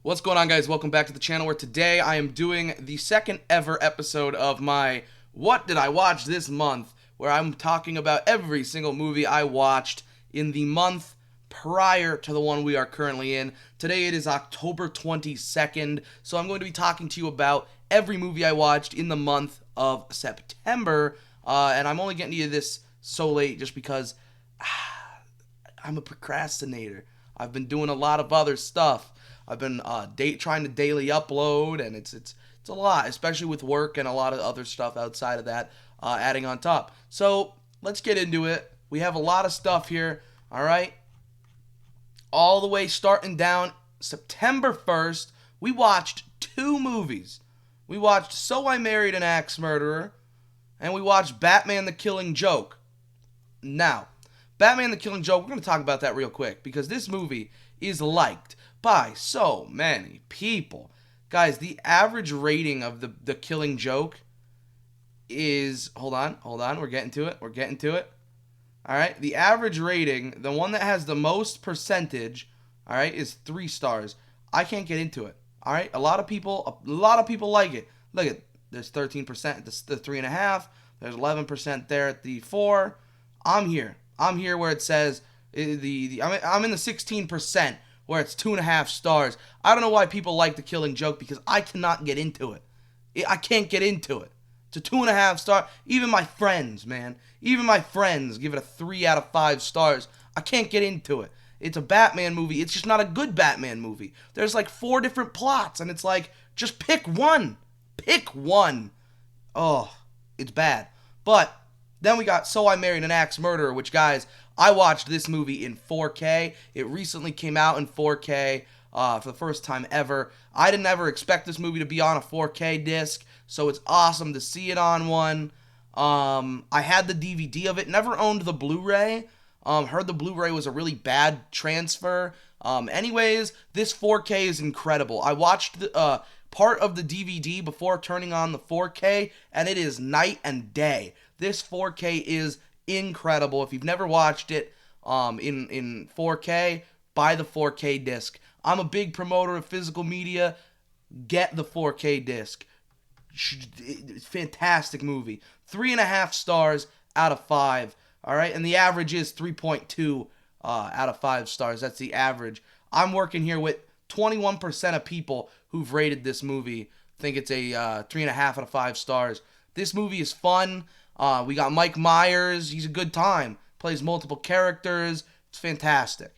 What's going on, guys? Welcome back to the channel, where today I am doing the second ever episode of my What Did I Watch This Month, where I'm talking about every single movie I watched in the month prior to the one we are currently in. Today it is October 22nd, so I'm going to be talking to you about every movie I watched in the month of September, and I'm only getting to you this so late just because I'm a procrastinator. I've been doing a lot of other stuff. I've been trying to daily upload, and it's a lot, especially with work and a lot of other stuff outside of that adding on top. So let's get into it. We have a lot of stuff here. All right, all the way starting down September 1st, we watched two movies. We watched So I Married an Axe Murderer, and we watched Batman the Killing Joke. Now, Batman the Killing Joke, we're going to talk about that real quick because this movie is liked by so many people. Guys, the average rating of the Killing Joke is, hold on, we're getting to it. All right, the average rating, the one that has the most percentage, all right, is 3 stars. I can't get into it. All right, a lot of people like it. Look at, there's 13% at the 3.5. There's 11% there at the 4. I'm here where it says I'm in the 16% where it's 2.5 stars. I don't know why people like The Killing Joke because I cannot get into it. I can't get into it. It's a 2.5 star. Even my friends, man, give it a 3 out of 5 stars. I can't get into it. It's a Batman movie. It's just not a good Batman movie. There's like 4 different plots, and it's like, just pick one. Pick one. Oh, it's bad. But then we got So I Married an Axe Murderer, which, guys, I watched this movie in 4K. It recently came out in 4K for the first time ever. I didn't ever expect this movie to be on a 4K disc, so it's awesome to see it on one. I had the DVD of it, never owned the Blu-ray. Heard the Blu-ray was a really bad transfer. Anyways, this 4K is incredible. I watched the part of the DVD before turning on the 4K, and it is night and day. This 4K is incredible. If you've never watched it in 4K, buy the 4K disc. I'm a big promoter of physical media. Get the 4K disc. Fantastic movie. 3.5 stars out of 5. All right, and the average is 3.2 out of 5 stars. That's the average. I'm working here with 21% of people who've rated this movie think it's a 3.5 out of 5 stars. This movie is fun. We got Mike Myers. He's a good time. Plays multiple characters. It's fantastic.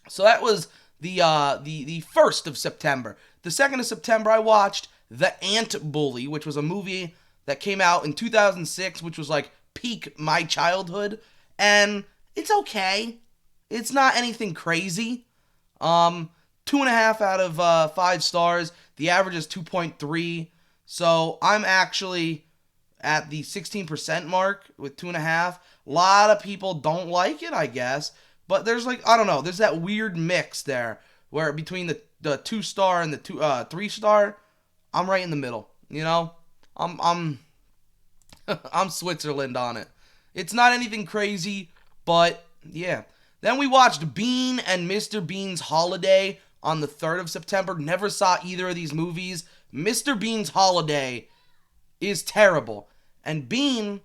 So that was the 1st of September. The 2nd of September, I watched The Ant Bully, which was a movie that came out in 2006, which was like peak my childhood. And it's okay. It's not anything crazy. 2.5 out of 5 stars. The average is 2.3. So I'm actually at the 16% mark with 2.5. A lot of people don't like it, I guess. But there's like, I don't know, there's that weird mix there where between the 2-star and the 3-star, I'm right in the middle. You know, I'm I'm Switzerland on it. It's not anything crazy, but yeah. Then we watched Bean and Mr. Bean's Holiday on the 3rd of September. Never saw either of these movies. Mr. Bean's Holiday is terrible. And Bean,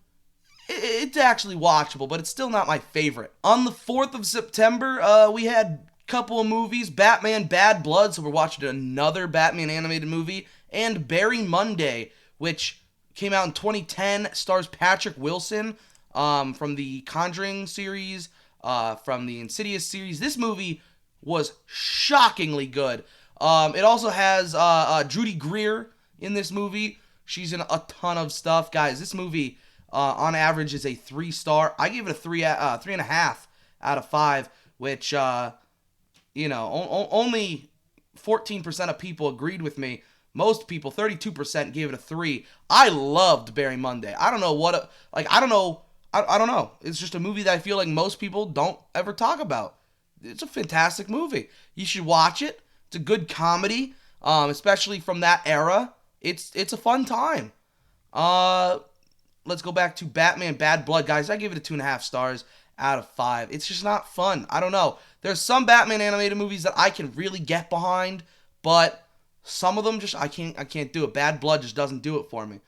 it's actually watchable, but it's still not my favorite. On the 4th of September, we had a couple of movies. Batman Bad Blood, so we're watching another Batman animated movie. And Barry Monday, which came out in 2010, stars Patrick Wilson from the Conjuring series, from the Insidious series. This movie was shockingly good. It also has Judy Greer in this movie. She's in a ton of stuff. Guys, this movie on average is a 3-star. I gave it a 3.5 out of 5, which, only 14% of people agreed with me. Most people, 32%, gave it a 3. I loved Barry Monday. I don't know what, I don't know. It's just a movie that I feel like most people don't ever talk about. It's a fantastic movie. You should watch it. It's a good comedy, especially from that era. It's a fun time. Let's go back to Batman Bad Blood, guys. I give it a 2.5 stars. out of 5. It's just not fun. I don't know. There's some Batman animated movies that I can really get behind, but some of them just I can't do it. Bad Blood just doesn't do it for me.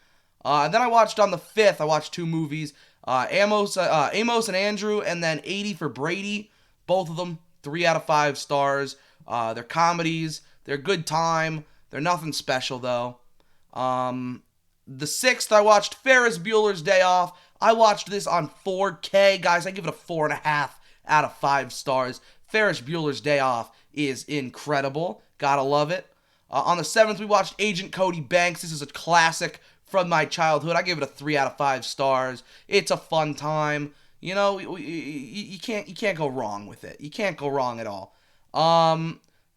And then I watched on the 5th, I watched 2 movies. Amos and Andrew, and then 80 for Brady. Both of them 3 out of 5 stars. They're comedies. They're good time. They're nothing special though. The 6th, I watched Ferris Bueller's Day Off. I watched this on 4K, guys. I give it a 4.5 out of 5 stars. Ferris Bueller's Day Off is incredible. Gotta love it. On the 7th, we watched Agent Cody Banks. This is a classic from my childhood. I give it a 3 out of 5 stars. It's a fun time. You know, you can't go wrong with it. You can't go wrong at all.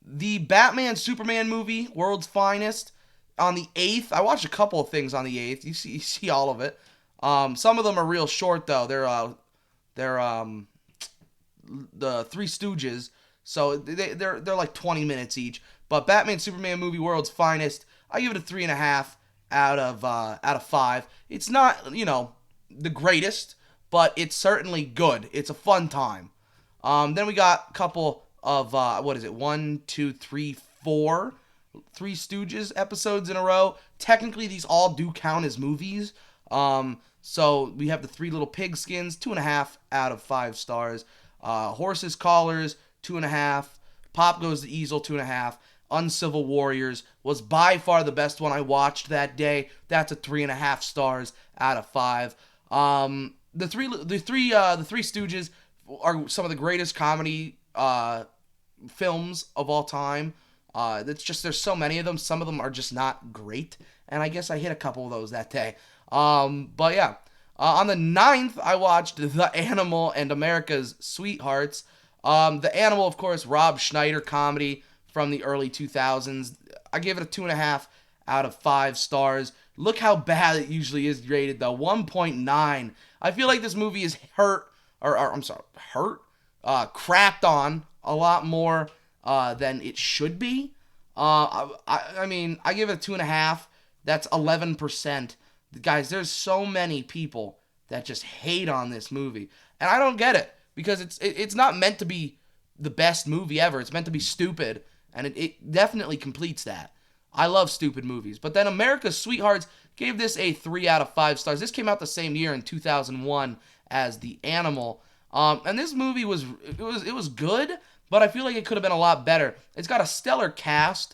The Batman Superman movie, World's Finest, on the 8th. I watched a couple of things on the 8th. You see all of it. Some of them are real short though. They're the Three Stooges, so they're like 20 minutes each. But Batman Superman movie, World's Finest, I give it a 3.5 out of 5. It's not, the greatest, but it's certainly good. It's a fun time. Then we got a couple of what is it? 1, 2, 3, 4 Three Stooges episodes in a row. Technically, these all do count as movies. So we have the Three Little Pigskins, 2.5 out of 5 stars. Horses Collars, 2.5. Pop Goes the Easel, 2.5. Uncivil Warriors was by far the best one I watched that day. That's a 3.5 stars out of 5. The Three Stooges are some of the greatest comedy films of all time. It's just there's so many of them. Some of them are just not great, and I guess I hit a couple of those that day. But yeah, on the 9th, I watched The Animal and America's Sweethearts. The Animal, of course, Rob Schneider comedy from the early 2000s. I give it a 2.5 out of 5 stars. Look how bad it usually is rated, though. 1.9. I feel like this movie is crapped on a lot more than it should be. I mean, I give it a 2.5. That's 11%. Guys, there's so many people that just hate on this movie, and I don't get it because it's not meant to be the best movie ever. It's meant to be stupid, and it definitely completes that. I love stupid movies. But then America's Sweethearts gave this a 3 out of 5 stars. This came out the same year in 2001 as The Animal. And this movie was good, but I feel like it could have been a lot better. It's got a stellar cast.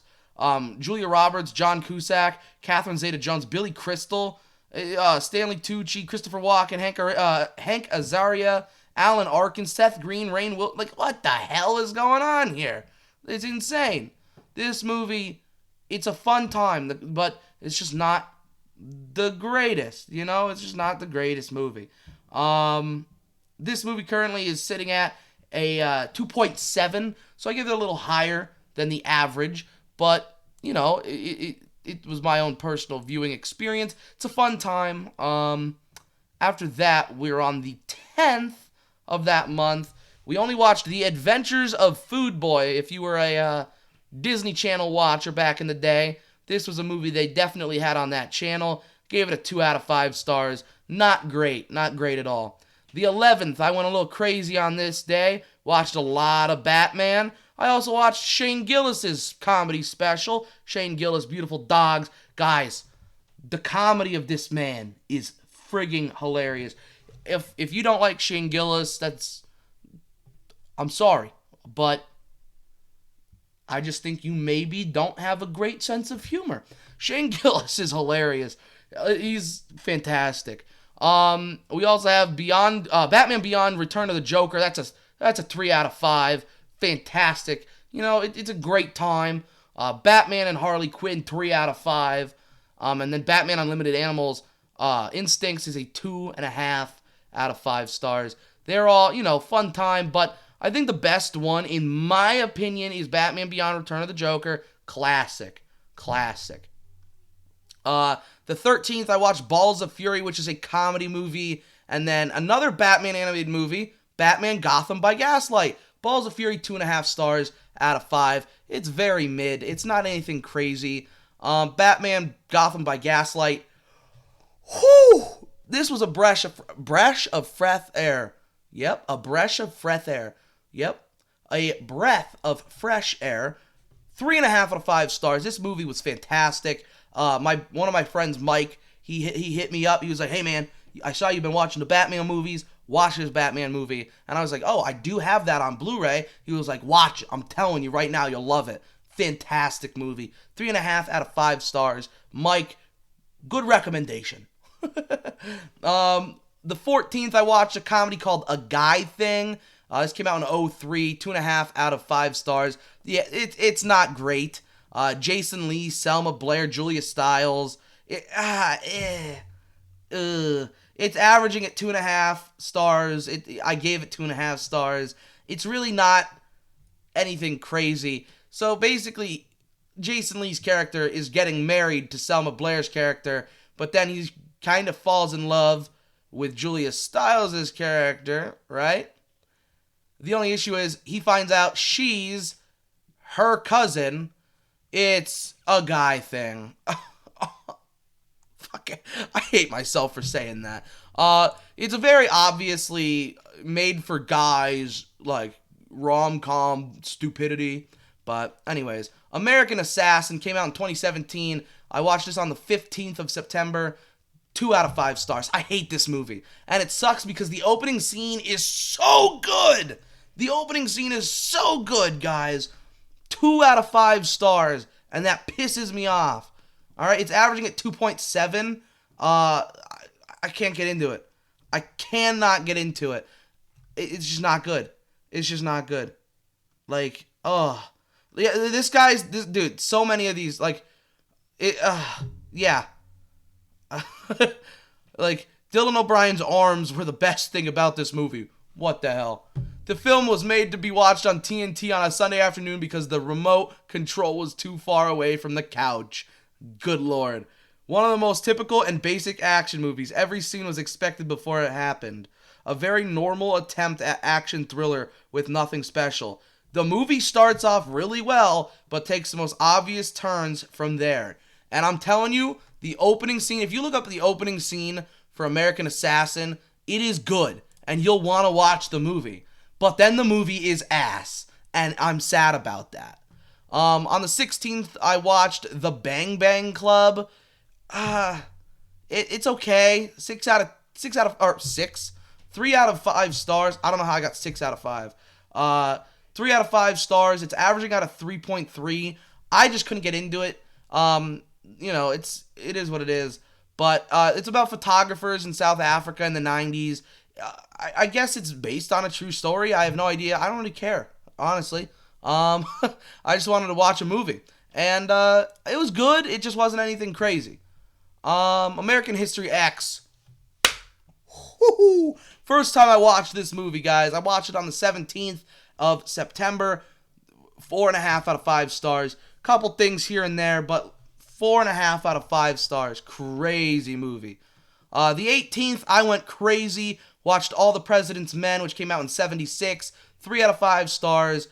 Julia Roberts, John Cusack, Catherine Zeta-Jones, Billy Crystal, Stanley Tucci, Christopher Walken, Hank Azaria, Alan Arkin, Seth Green, Rainn Wilson. Like, what the hell is going on here? It's insane. This movie, it's a fun time, but it's just not the greatest. It's just not the greatest movie. This movie currently is sitting at a 2.7, so I give it a little higher than the average, but, it was my own personal viewing experience. It's a fun time. After that, we're on the 10th of that month. We only watched The Adventures of Food Boy. If you were a Disney Channel watcher back in the day, this was a movie they definitely had on that channel. Gave it a 2 out of 5 stars. Not great at all. The 11th, I went a little crazy on this day. Watched a lot of Batman. I also watched Shane Gillis's comedy special. Shane Gillis, Beautiful Dogs. Guys, the comedy of this man is frigging hilarious. If you don't like Shane Gillis, I'm sorry, but I just think you maybe don't have a great sense of humor. Shane Gillis is hilarious. He's fantastic. We also have Batman Beyond Return of the Joker. That's a 3 out of 5. Fantastic. It's a great time. Batman and Harley Quinn, 3 out of 5. And then Batman Unlimited Animals Instincts is a 2.5 out of 5 stars. They're all, fun time, but I think the best one, in my opinion, is Batman Beyond Return of the Joker. Classic. The 13th, I watched Balls of Fury, which is a comedy movie, and then another Batman animated movie, Batman Gotham by Gaslight. Balls of Fury, 2.5 stars out of 5. It's very mid. It's not anything crazy. Batman Gotham by Gaslight. Whew! This was a breath of fresh air. Yep, a breath of fresh air. Yep, a breath of fresh air. 3.5 out of 5 stars. This movie was fantastic. One of my friends, Mike, he hit me up. He was like, "Hey man, I saw you've been watching the Batman movies. Watch this Batman movie." And I was like, "Oh, I do have that on Blu-ray." He was like, "Watch it. I'm telling you right now, you'll love it." Fantastic movie. 3.5 out of 5 stars. Mike, good recommendation. The 14th, I watched a comedy called A Guy Thing. This came out in 2003, 2.5 out of 5 stars. Yeah, it's not great. Jason Lee, Selma Blair, Julia Stiles. It's averaging at 2.5 stars. I gave it 2.5 stars. It's really not anything crazy. So basically, Jason Lee's character is getting married to Selma Blair's character, but then he kind of falls in love with Julia Stiles' character, right? The only issue is he finds out she's her cousin. It's a guy thing. Fuck it. I hate myself for saying that. It's a very obviously made for guys, like, rom-com stupidity. But anyways, American Assassin came out in 2017. I watched this on the 15th of September. 2 out of 5 stars. I hate this movie. And it sucks because the opening scene is so good. The opening scene is so good, guys. 2 out of 5 stars. And that pisses me off. Alright, it's averaging at 2.7. I can't get into it. I cannot get into it. It's just not good. It's just not good. Like, oh. Yeah, this dude, so many of these, like, yeah. Like, Dylan O'Brien's arms were the best thing about this movie. What the hell? The film was made to be watched on TNT on a Sunday afternoon because the remote control was too far away from the couch. Good lord. One of the most typical and basic action movies. Every scene was expected before it happened. A very normal attempt at action thriller with nothing special. The movie starts off really well, but takes the most obvious turns from there. And I'm telling you, the opening scene, if you look up the opening scene for American Assassin, it is good, and you'll want to watch the movie. But then the movie is ass, and I'm sad about that. On the 16th, I watched The Bang Bang Club. It's okay. 3 out of 5 stars. I don't know how I got 6 out of 5. 3 out of 5 stars. It's averaging out of 3.3. I just couldn't get into it. It is what it is. But it's about photographers in South Africa in the 90s. I guess it's based on a true story. I have no idea. I don't really care, honestly. I just wanted to watch a movie. And it was good. It just wasn't anything crazy. American History X. Woo-hoo. First time I watched this movie, guys. I watched it on the 17th of September. 4.5 out of 5 stars. Couple things here and there, but 4.5 out of 5 stars. Crazy movie. The 18th, I went crazy. Watched All the President's Men, which came out in 76. 3 out of 5 stars.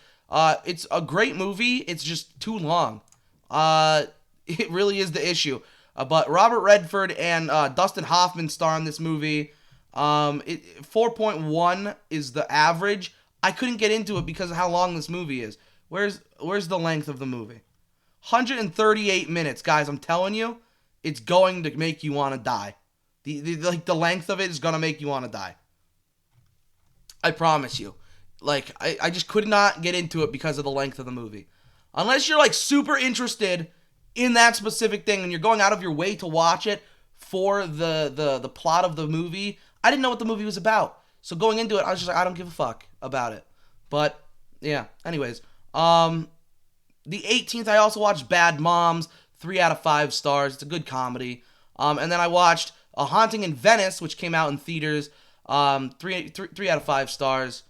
It's a great movie. It's just too long. It really is the issue. But Robert Redford and Dustin Hoffman star in this movie. 4.1 is the average. I couldn't get into it because of how long this movie is. Where's the length of the movie? 138 minutes, guys. I'm telling you, it's going to make you want to die. The length of it is going to make you want to die. I promise you. I just could not get into it because of the length of the movie. Unless you're super interested in that specific thing and you're going out of your way to watch it for the plot of the movie. I didn't know what the movie was about. So going into it, I was just like, I don't give a fuck about it. But yeah, anyways, the 18th, I also watched Bad Moms, 3 out of 5 stars. It's a good comedy. And then I watched A Haunting in Venice, which came out in theaters. 3 out of 5 stars.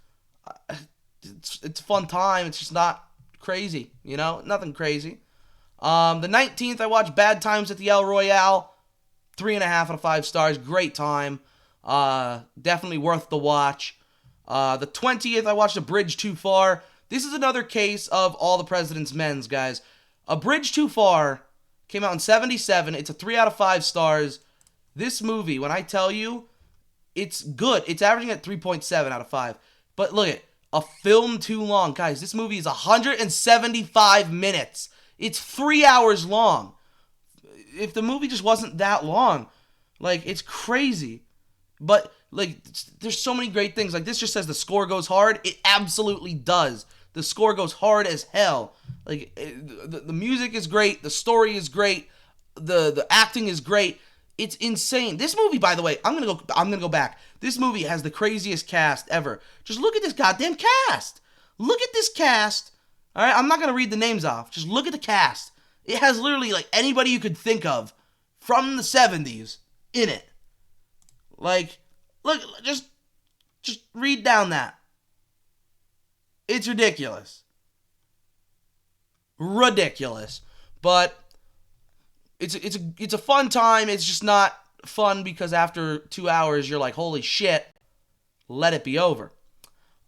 It's a fun time. It's just not crazy, nothing crazy. The 19th, I watched Bad Times at the El Royale. 3.5 out of 5 stars. Great time. Definitely worth the watch. The 20th, I watched A Bridge Too Far. This is another case of All the President's Men's, guys. A Bridge Too Far came out in 77. It's a 3 out of 5 stars. This movie, when I tell you, it's good. It's averaging at 3.7 out of 5. But look at a film too long. Guys, this movie is 175 minutes. It's 3 hours long. If the movie just wasn't that long, like, it's crazy. But, like, there's so many great things. Like, this just says the score goes hard. It absolutely does. The score goes hard as hell. Like, the music is great. The story is great. The acting is great. It's insane. This movie, by the way, I'm gonna go back. This movie has the craziest cast ever. Just look at this goddamn cast. Look at this cast. All right, I'm not gonna read the names off. Just look at the cast. It has literally like anybody you could think of from the 70s in it. Like, look, just read down that. It's ridiculous. Ridiculous. But it's a fun time. It's just not fun because after 2 hours you're like, holy shit, let it be over.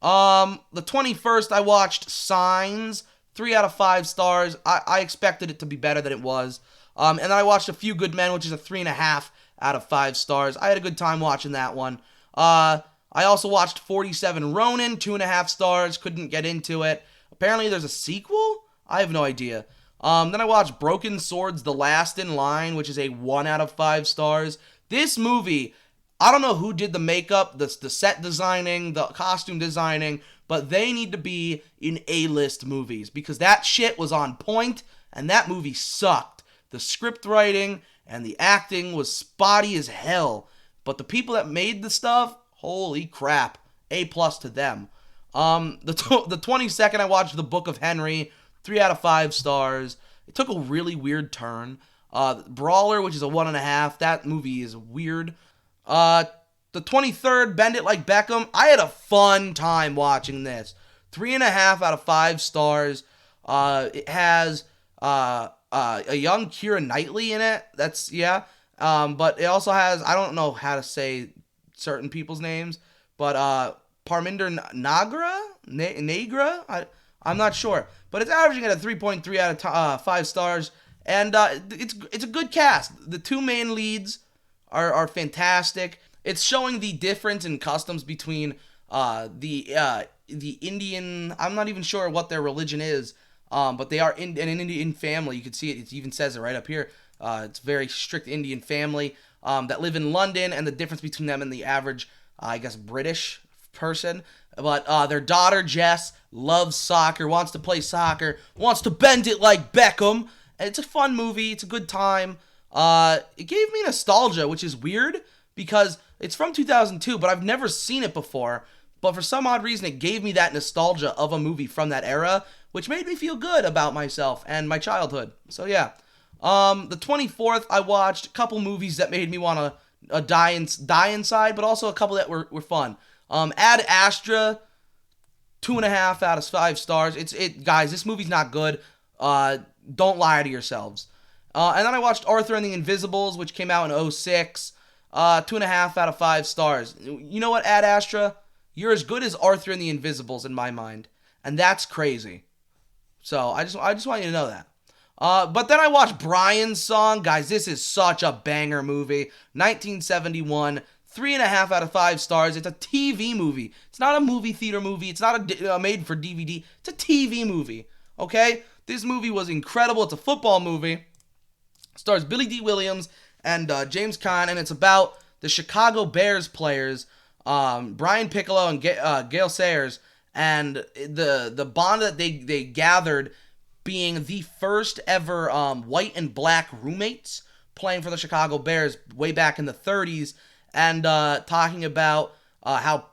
The 21st I watched Signs, 3 out of 5 stars. I expected it to be better than it was. And then I watched A Few Good Men, which is a 3.5 out of 5 stars. I had a good time watching that one. I also watched 47 Ronin, 2.5 stars. Couldn't get into it. Apparently there's a sequel? I have no idea. Then I watched Broken Swords, The Last in Line, which is a 1 out of 5 stars. This movie, I don't know who did the makeup, the set designing, the costume designing, but they need to be in A-list movies because that shit was on point and that movie sucked. The script writing and the acting was spotty as hell, but the people that made the stuff, holy crap, A+ to them. The 22nd I watched The Book of Henry, 3 out of 5 stars. It took a really weird turn. Brawler, which is a 1.5. That movie is weird. The 23rd, Bend It Like Beckham. I had a fun time watching this. 3.5 out of 5 stars. It has a young Keira Knightley in it. That's, yeah. But it also has, I don't know how to say certain people's names, but Parminder Nagra? I'm not sure. But it's averaging at a 3.3 out of 5 stars. And it's a good cast. The two main leads are fantastic. It's showing the difference in customs between the Indian. I'm not even sure what their religion is, but they are an Indian family. You can see it. It even says it right up here. It's a very strict Indian family that live in London, and the difference between them and the average, I guess, British person. But their daughter, Jess, loves soccer, wants to play soccer, wants to bend it like Beckham. And it's a fun movie. It's a good time. It gave me nostalgia, which is weird because it's from 2002, but I've never seen it before. But for some odd reason, it gave me that nostalgia of a movie from that era, which made me feel good about myself and my childhood. So yeah. The 24th, I watched a couple movies that made me want to die inside, but also a couple that were fun. Ad Astra, 2.5 out of 5 stars. Guys, this movie's not good. Don't lie to yourselves. And then I watched Arthur and the Invisibles, which came out in 2006. 2.5 out of 5 stars. You know what, Ad Astra? You're as good as Arthur and the Invisibles in my mind. And that's crazy. So I just want you to know that. But then I watched Brian's Song. Guys, this is such a banger movie. 1971. 3.5 out of 5 stars. It's a TV movie. It's not a movie theater movie. It's not a made for DVD. It's a TV movie. Okay? This movie was incredible. It's a football movie. It stars Billy D. Williams and James Caan, and it's about the Chicago Bears players, Brian Piccolo and Gale Sayers, and the bond that they gathered being the first ever white and black roommates playing for the Chicago Bears way back in the 30s, and talking about how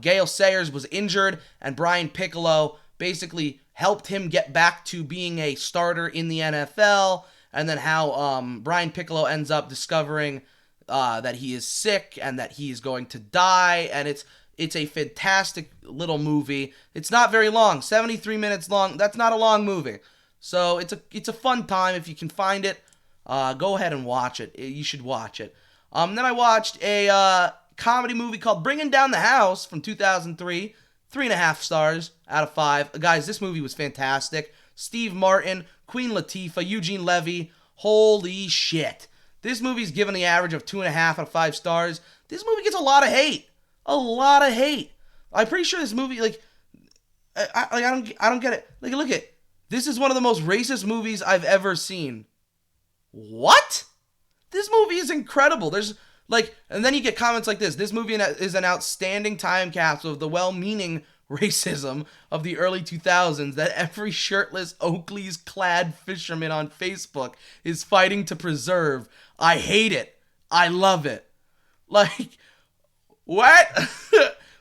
Gale Sayers was injured and Brian Piccolo basically helped him get back to being a starter in the NFL, and then how Brian Piccolo ends up discovering that he is sick and that he is going to die, and it's a fantastic little movie. It's not very long, 73 minutes long. That's not a long movie. So it's a fun time. If you can find it, go ahead and watch it. You should watch it. Then I watched a comedy movie called Bringing Down the House from 2003. 3.5 stars out of 5. Guys, this movie was fantastic. Steve Martin, Queen Latifah, Eugene Levy. Holy shit. This movie's given the average of 2.5 out of 5 stars. This movie gets a lot of hate. A lot of hate. I'm pretty sure this movie, like, I don't get it. Like, look at, this is one of the most racist movies I've ever seen. What? This movie is incredible. There's, like, and then you get comments like this. This movie is an outstanding time capsule of the well-meaning racism of the early 2000s that every shirtless Oakley's clad fisherman on Facebook is fighting to preserve. I hate it. I love it. Like, what?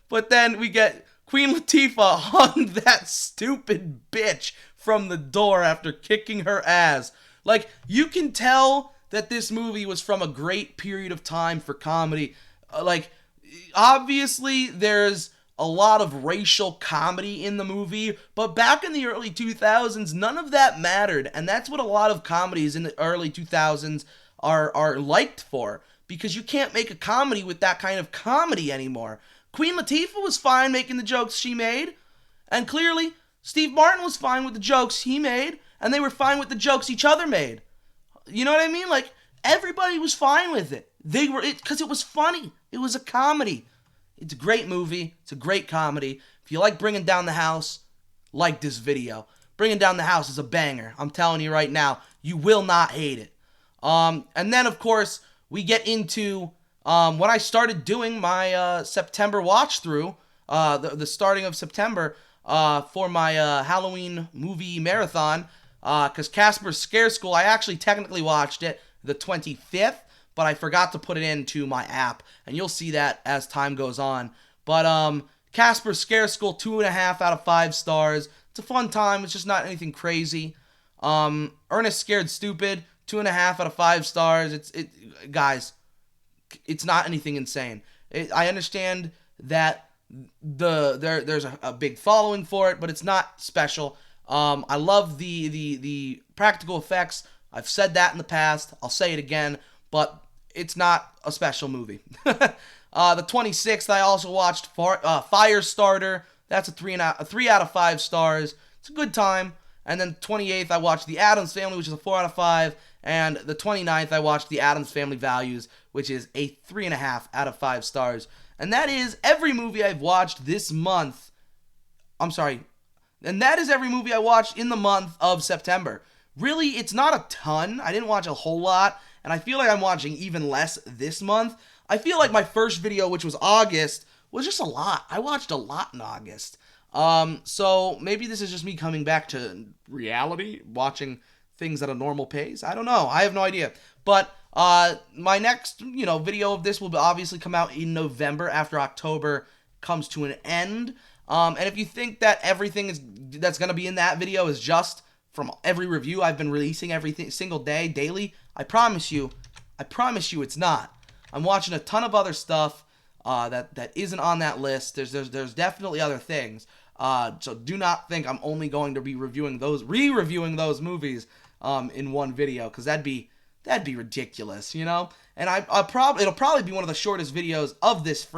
But then we get Queen Latifah hung that stupid bitch from the door after kicking her ass. Like, you can tell that this movie was from a great period of time for comedy. Like, obviously, there's a lot of racial comedy in the movie, but back in the early 2000s, none of that mattered, and that's what a lot of comedies in the early 2000s are liked for, because you can't make a comedy with that kind of comedy anymore. Queen Latifah was fine making the jokes she made, and clearly, Steve Martin was fine with the jokes he made, and they were fine with the jokes each other made. You know what I mean? Like, everybody was fine with it. They were, because it was funny. It was a comedy. It's a great movie. It's a great comedy. If you like Bringing Down the House, like this video. Bringing Down the House is a banger. I'm telling you right now, you will not hate it. And then, of course, we get into when I started doing my September watch through, the starting of September, for my Halloween movie marathon, because Casper's Scare School, I actually technically watched it the 25th, but I forgot to put it into my app, and you'll see that as time goes on. But Casper's Scare School, 2.5 out of 5 stars. It's a fun time. It's just not anything crazy. Ernest Scared Stupid, 2.5 out of 5 stars. Guys, it's not anything insane. I understand that there's a big following for it, but it's not special. I love the practical effects. I've said that in the past. I'll say it again, but it's not a special movie. The 26th, I also watched Firestarter. That's a 3 out of 5 stars. It's a good time. And then 28th, I watched The Addams Family, which is a 4 out of 5. And the 29th, I watched The Addams Family Values, which is a 3.5 out of 5 stars. And that is every movie I've watched this month. I'm sorry. And that is every movie I watched in the month of September. Really, it's not a ton. I didn't watch a whole lot. And I feel like I'm watching even less this month. I feel like my first video, which was August, was just a lot. I watched a lot in August. So maybe this is just me coming back to reality, watching things at a normal pace. I don't know. I have no idea. But my next, video of this will obviously come out in November after October comes to an end. And if you think that everything that's going to be in that video is just from every review I've been releasing every single day, daily, I promise you it's not. I'm watching a ton of other stuff that isn't on that list. There's definitely other things. So do not think I'm only going to be re-reviewing those movies in one video, because that'd be ridiculous, And it'll probably be one of the shortest videos of this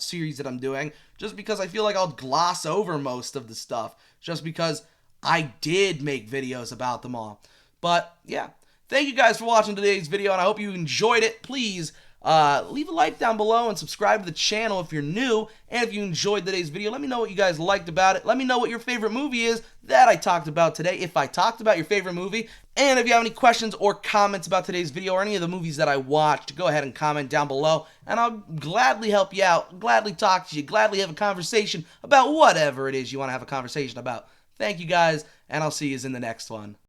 series that I'm doing, just because I feel like I'll gloss over most of the stuff, just because I did make videos about them all. But yeah, thank you guys for watching today's video, and I hope you enjoyed it. Please leave a like down below and subscribe to the channel if you're new. And if you enjoyed today's video, let me know what you guys liked about it. Let me know what your favorite movie is that I talked about today, if I talked about your favorite movie. And if you have any questions or comments about today's video or any of the movies that I watched, go ahead and comment down below, and I'll gladly help you out, gladly talk to you, gladly have a conversation about whatever it is you want to have a conversation about. Thank you guys, and I'll see you in the next one.